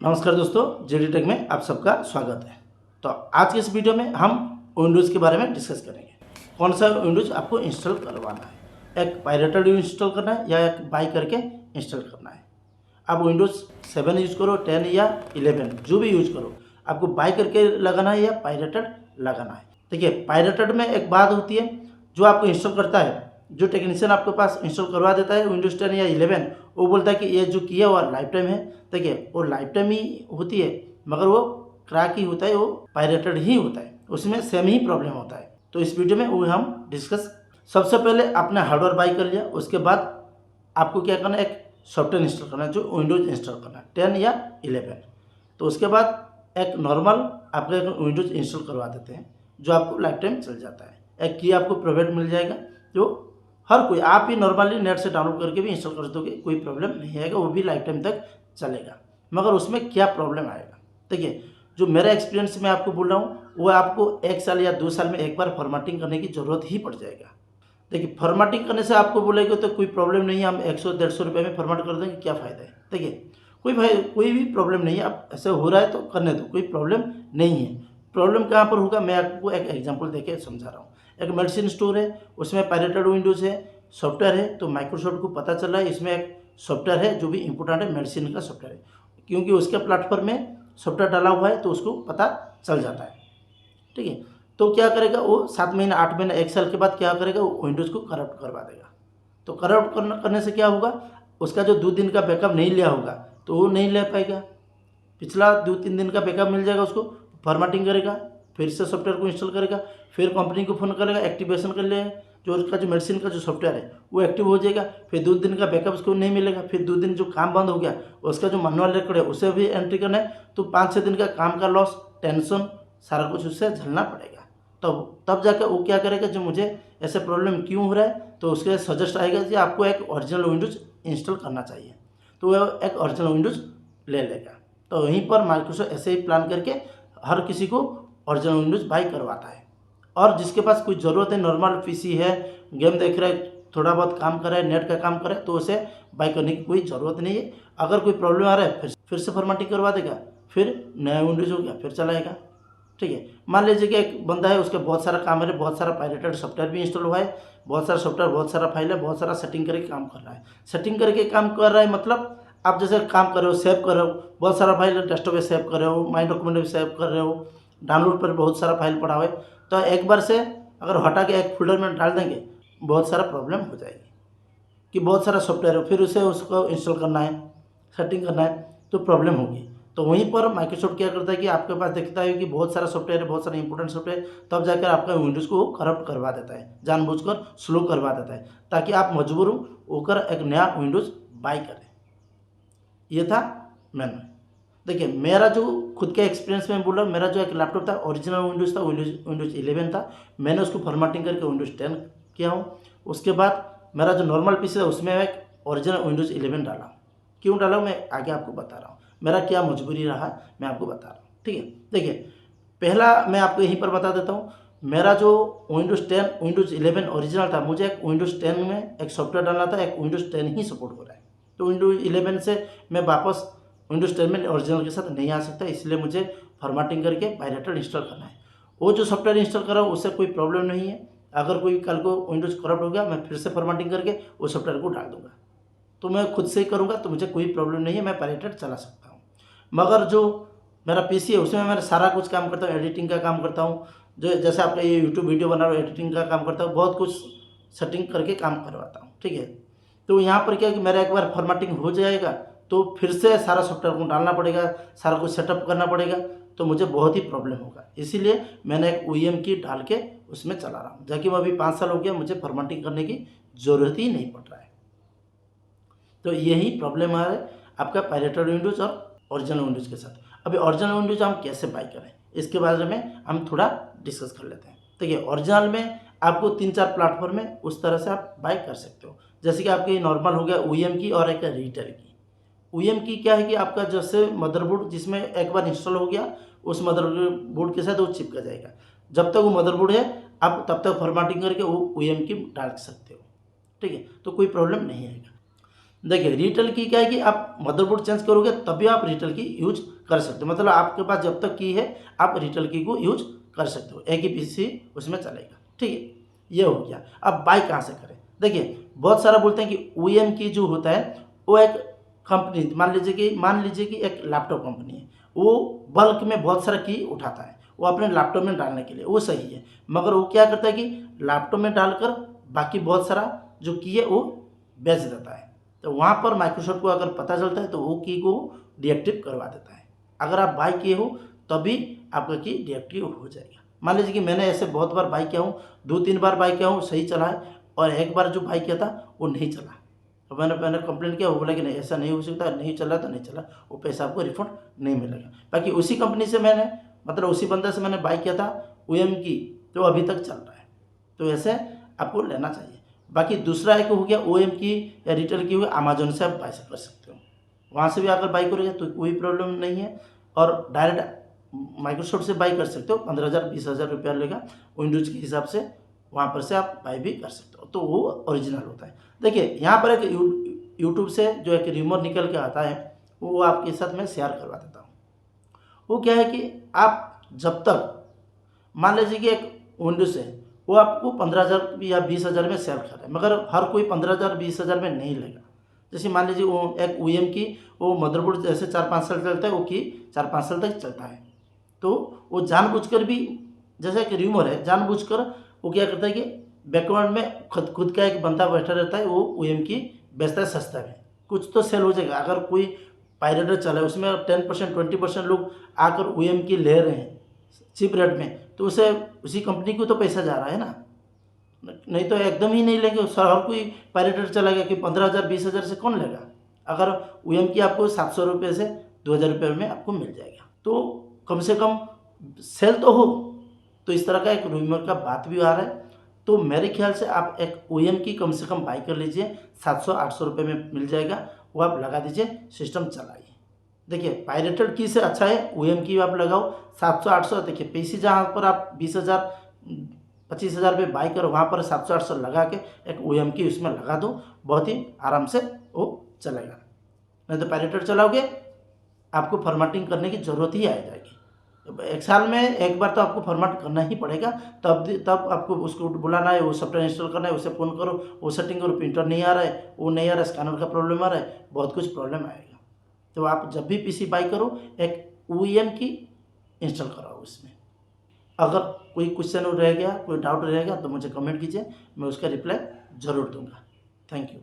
नमस्कार दोस्तों, JD take में आप सबका स्वागत है। तो आज के इस वीडियो में हम विंडोज़ के बारे में डिस्कस करेंगे। कौन सा विंडोज़ आपको इंस्टॉल करवाना है, एक पायरेटेड इंस्टॉल करना है या एक बाई करके इंस्टॉल करना है। आप विंडोज़ 7 यूज़ करो, 10 या 11 जो भी यूज़ करो, आपको बाई करके लगाना है या पायरेटेड लगाना है। देखिए, पायरेटेड में एक बात होती है, जो आपको इंस्टॉल करता है, जो टेक्नीशियन आपके पास इंस्टॉल करवा देता है विंडोज़ 10 या 11, वो बोलता है कि ये जो किया हुआ लाइफ टाइम है। देखिए, वो लाइफ टाइम ही होती है, मगर वो क्रैक ही होता है, वो पायरेटेड ही होता है, उसमें सेम ही प्रॉब्लम होता है। तो इस वीडियो में वो हम डिस्कस, सबसे पहले आपने हार्डवेयर बाई कर लिया, उसके बाद आपको क्या करना है, एक सॉफ्टवेयर इंस्टॉल करना है, जो विंडोज़ इंस्टॉल करना है 10 या 11। तो उसके बाद एक नॉर्मल आपका एक विंडोज़ इंस्टॉल करवा देते हैं, जो आपको लाइफ टाइम चल जाता है। एक की आपको प्रोवाइड मिल जाएगा, जो हर कोई आप ही नॉर्मली नेट से डाउनलोड करके भी इंस्टॉल कर दोगे, कोई प्रॉब्लम नहीं आएगा, वो भी लाइफ टाइम तक चलेगा। मगर उसमें क्या प्रॉब्लम आएगा, देखिए, जो मेरा एक्सपीरियंस मैं आपको बोल रहा हूँ, वो आपको 1 साल या 2 साल में एक बार फॉर्मेटिंग करने की ज़रूरत ही पड़ जाएगा। देखिए, फॉर्मेटिंग करने से आपको बोलेंगे तो कोई प्रॉब्लम नहीं है, हम 100-150 रुपये में फॉर्मेट कर देंगे, क्या फ़ायदा है। देखिए, कोई भी प्रॉब्लम नहीं है, अब ऐसे हो रहा है तो करने दो, कोई प्रॉब्लम नहीं है। प्रॉब्लम कहाँ पर होगा, मैं आपको एक एग्जांपल देके समझा रहा हूँ। एक मेडिसिन स्टोर है, उसमें पायरेटेड विंडोज़ है, सॉफ्टवेयर है, तो माइक्रोसॉफ्ट को पता चल रहा है इसमें एक सॉफ्टवेयर है जो भी इम्पोर्टेंट है, मेडिसिन का सॉफ्टवेयर है, क्योंकि उसके प्लेटफॉर्म में सॉफ्टवेयर डाला हुआ है, तो उसको पता चल जाता है। ठीक है, तो क्या करेगा वो, 7 महीने, 8 महीने, 1 साल के बाद क्या करेगा, वो विंडोज़ को करप्ट करवा देगा। तो करप्ट करने से क्या होगा, उसका जो 2 दिन का बैकअप नहीं लिया होगा, तो वो नहीं ले पाएगा। पिछला 2-3 दिन का बैकअप मिल जाएगा उसको, फॉर्मेटिंग करेगा, फिर से सॉफ्टवेयर को इंस्टॉल करेगा, फिर कंपनी को फ़ोन करेगा, एक्टिवेशन कर लेगा, जो उसका जो मेडिसिन का जो सॉफ्टवेयर है वो एक्टिव हो जाएगा। फिर 2 दिन का बैकअप उसको नहीं मिलेगा, फिर 2 दिन जो काम बंद हो गया, उसका जो मैनुअल रिकॉर्ड है उसे भी एंट्री करना है, तो 5-6 दिन का काम का लॉस, टेंशन, सारा कुछ उससे झेलना पड़ेगा। तब जाकर वो क्या करेगा, जो मुझे ऐसे प्रॉब्लम क्यों हो रहा है, तो उसके सजेस्ट आएगा कि आपको एक ओरिजिनल विंडोज़ इंस्टॉल करना चाहिए, तो वह एक ओरिजिनल विंडोज़ ले लेगा। तो वहीं पर माइक्रोसॉफ्ट ऐसे ही प्लान करके हर किसी को ओरिजिनल विंडोज़ बाई करवाता है। और जिसके पास कोई ज़रूरत है, नॉर्मल पीसी है, गेम देख रहा है, थोड़ा बहुत काम कर रहा है, नेट का काम कर रहा है, तो उसे बाई करने की कोई ज़रूरत नहीं है। अगर कोई प्रॉब्लम आ रहा है, फिर से फॉर्मेटिंग करवा देगा, फिर नया विंडोज़ हो गया, फिर चलाएगा। ठीक है, मान लीजिए कि एक बंदा है, उसका बहुत सारा काम है, बहुत सारा पायरेटेड सॉफ्टवेयर भी इंस्टॉल हुआ है, बहुत सारा सॉफ्टवेयर, बहुत सारा फाइल है, बहुत सारा सेटिंग करके काम कर रहा है। सेटिंग करके काम कर रहा है मतलब आप जैसे काम कर रहे हो, सेव कर रहे हो, बहुत सारा फाइल डेस्कटॉप पे सेव कर रहे हो, माई डॉक्यूमेंट में सेव कर रहे हो, डाउनलोड पर बहुत सारा फाइल पड़ा हुआ है, तो एक बार से अगर हटा के एक फोल्डर में डाल देंगे, बहुत सारा प्रॉब्लम हो जाएगी कि बहुत सारा सॉफ्टवेयर है, फिर उसे उसको इंस्टॉल करना है, सेटिंग करना है, तो प्रॉब्लम होगी। तो वहीं पर माइक्रोसॉफ्ट क्या करता है कि आपके पास देखता है कि बहुत सारा सॉफ्टवेयर है, बहुत सारा इंपॉर्टेंट सॉफ्टवेयर, तब जाकर आपका विंडोज़ को करप्ट करवा देता है, जानबूझकर स्लो करवा देता है, ताकि आप मजबूर होकर एक नया विंडोज़ बाई करें। ये था मैंने, देखिए, मेरा जो खुद के एक्सपीरियंस में बोला, मेरा जो एक लैपटॉप था ओरिजिनल विंडोज़ था, विंडोज़ 11 था। मैंने उसको फॉर्मेटिंग करके विंडोज़ 10 किया हूँ। उसके बाद मेरा जो नॉर्मल पीसी था, उसमें एक ओरिजिनल विंडोज़ 11 डाला। क्यों डाला मैं आगे आपको बता रहा हूँ, मेरा क्या मजबूरी रहा मैं आपको बता रहा हूँ। ठीक है, देखिए, पहला मैं आपको यहीं पर बता देता हूँ, मेरा जो विंडोज़ 10 विंडोज़ 11 ओरिजिनल था, मुझे एक विंडोज़ 10 में एक सॉफ्टवेयर डालना था, एक विंडोज़ 10 ही सपोर्ट हो रहा है, तो विंडोज़ 11 से मैं वापस विंडोज़ 10 में ओरिजिनल के साथ नहीं आ सकता, इसलिए मुझे फॉर्मेटिंग करके पायरेटेड इंस्टॉल करना है। वो जो सॉफ्टवेयर इंस्टॉल कर रहा हूँ उससे कोई प्रॉब्लम नहीं है, अगर कोई कल को विंडोज़ करप्ट हो गया, मैं फिर से फॉर्मेटिंग करके वो सॉफ्टवेयर को डाल दूंगा, तो मैं खुद से ही करूँगा, तो मुझे कोई प्रॉब्लम नहीं है, मैं पायरेटेड चला सकता हूँ। मगर जो मेरा पीसी है, उसमें मैं सारा कुछ काम करता हूँ, एडिटिंग का काम करता हूँ, जो जैसे आपका ये यूट्यूब वीडियो बना रहा हूँ, एडिटिंग का काम करता हूँ, बहुत कुछ सेटिंग करके काम करवाता हूँ। ठीक है, तो यहाँ पर क्या है कि मेरा एक बार फॉर्मेटिंग हो जाएगा, तो फिर से सारा सॉफ्टवेयर को डालना पड़ेगा, सारा कुछ सेटअप करना पड़ेगा, तो मुझे बहुत ही प्रॉब्लम होगा। इसीलिए मैंने एक OEM की डाल के उसमें चला रहा हूँ, जबकि अभी 5 साल हो गया, मुझे फॉर्मेटिंग करने की ज़रूरत ही नहीं पड़ रहा है। तो यही प्रॉब्लम है आपका पायरेटेड विंडोज़ और ओरिजिनल विंडोज़ के साथ। अभी ओरिजिनल विंडोज़ हम कैसे बाई करें, इसके बारे में हम थोड़ा डिस्कस कर लेते हैं। देखिए, ओरिजिनल में आपको 3-4 प्लेटफॉर्म में उस तरह से आप बाई कर सकते हो, जैसे कि आपके नॉर्मल हो गया OEM की और एक रीटेल की। OEM की क्या है कि आपका जैसे मदरबोर्ड जिसमें एक बार इंस्टॉल हो गया, उस मदरबोर्ड के साथ वो चिपका जाएगा, जब तक वो मदरबोर्ड है आप तब तक फॉर्मेटिंग करके वो OEM की डाल सकते हो। ठीक है, तो कोई प्रॉब्लम नहीं आएगा। देखिए रीटेल की क्या है कि आप मदरबोर्ड चेंज करोगे तभी आप रीटेल की यूज कर सकते हो, मतलब आपके पास जब तक की है आप रीटेल की को यूज कर सकते हो, एक ही पीसी उसमें चलेगा। ठीक है, ये हो गया। अब बाई कहाँ से करें? देखिए बहुत सारा बोलते हैं कि OEM की जो होता है वो एक कंपनी, मान लीजिए कि एक लैपटॉप कंपनी है, वो बल्क में बहुत सारा की उठाता है वो अपने लैपटॉप में डालने के लिए, वो सही है। मगर वो क्या करता है कि लैपटॉप में डालकर बाकी बहुत सारा जो की है वो बेच देता है। तो वहाँ पर माइक्रोसॉफ्ट को अगर पता चलता है तो वो की को डीएक्टिव करवा देता है। अगर आप बाई किए हो तभी आपका की डीएक्टिव हो जाएगा। मान लीजिए कि मैंने ऐसे बहुत बार बाई किया हूँ, 2-3 बार बाई किया हूँ, सही चला है, और एक बार जो बाई किया था वो नहीं चला। तो मैंने कंप्लेंट किया, वो बोला कि नहीं ऐसा नहीं हो सकता, नहीं चला तो नहीं चला, वो पैसा आपको रिफंड नहीं मिलेगा। बाकी उसी कंपनी से मैंने, मतलब उसी बंदा से मैंने बाई किया था OEM की, तो अभी तक चल रहा है। तो ऐसे आपको लेना चाहिए। बाकी दूसरा एक हो गया OEM की या रिटेल की, हुई अमेजोन से आप बाई कर सकते हो, वहाँ से भी अगर बाई करोगे तो कोई प्रॉब्लम नहीं है। और डायरेक्ट माइक्रोसॉफ्ट से बाई कर सकते हो, 15,000-20,000 रुपया लेगा विंडोज के हिसाब से, वहाँ पर से आप बाई भी कर सकते हो, तो वो ओरिजिनल होता है। देखिए यहाँ पर एक यूट्यूब से जो एक रिमोट निकल के आता है वो आपके साथ मैं शेयर करवा देता हूँ। वो क्या है कि आप जब तक मान लीजिए कि एक विंडोज है, वो आपको 15,000 या 20,000 में सेल कर रहा है, मगर हर कोई 15,000-20,000 में नहीं लेगा। जैसे मान लीजिए वो एक OEM की वो मदरबोर्ड जैसे 4-5 साल चलता है, वो की 4-5 साल तक चलता है, तो वो जानबूझकर भी, जैसे एक र्यूमर है, जानबूझकर वो क्या करता है कि बैकग्राउंड में खुद का एक बंदा बैठा रहता है, वो OEM की बेचता है सस्ता में, कुछ तो सेल हो जाएगा। अगर कोई पायरेटर चला है उसमें 10% 20% लोग आकर OEM की ले रहे हैं चीप रेट में, तो उसे उसी कंपनी को तो पैसा जा रहा है ना, नहीं तो एकदम ही नहीं लेंगे। हर कोई पायरेटर चलाएगा कि 15,000-20,000 से कौन लेगा? अगर OEM की आपको 700 रुपये से 2,000 रुपये में आपको मिल जाएगा, तो कम से कम सेल तो हो। तो इस तरह का एक रूमर का बात भी आ रहा है, तो मेरे ख्याल से आप एक OEM की कम से कम बाई कर लीजिए, 700-800 रुपये में मिल जाएगा, वो आप लगा दीजिए, सिस्टम चलाइए। देखिए पायरेटेड की से अच्छा है OEM की आप लगाओ 700-800। देखिए पीसी जहाँ पर आप 20,000 25,000 रुपये बाई करो, वहाँ पर 700-800 लगा के एक OEM की उसमें लगा दो, बहुत ही आराम से वो चलेगा। नहीं तो पायरेटेड चलाओगे आपको फॉर्मेटिंग करने की ज़रूरत ही आ जाएगी। एक साल में एक बार तो आपको फॉर्मेट करना ही पड़ेगा, तब आपको उसको बुलाना है, वो सॉफ्टवेयर इंस्टॉल करना है, उसे फ़ोन करो, वो सेटिंग करो, प्रिंटर नहीं आ रहा है, वो नहीं आ रहा है, स्कैनर का प्रॉब्लम आ रहा है, बहुत कुछ प्रॉब्लम आएगा। तो आप जब भी पीसी बाई करो एक OEM की इंस्टॉल कराओ उसमें। अगर कोई क्वेश्चन रह गया, कोई डाउट रह गया तो मुझे कमेंट कीजिए, मैं उसका रिप्लाई ज़रूर दूंगा। Thank you.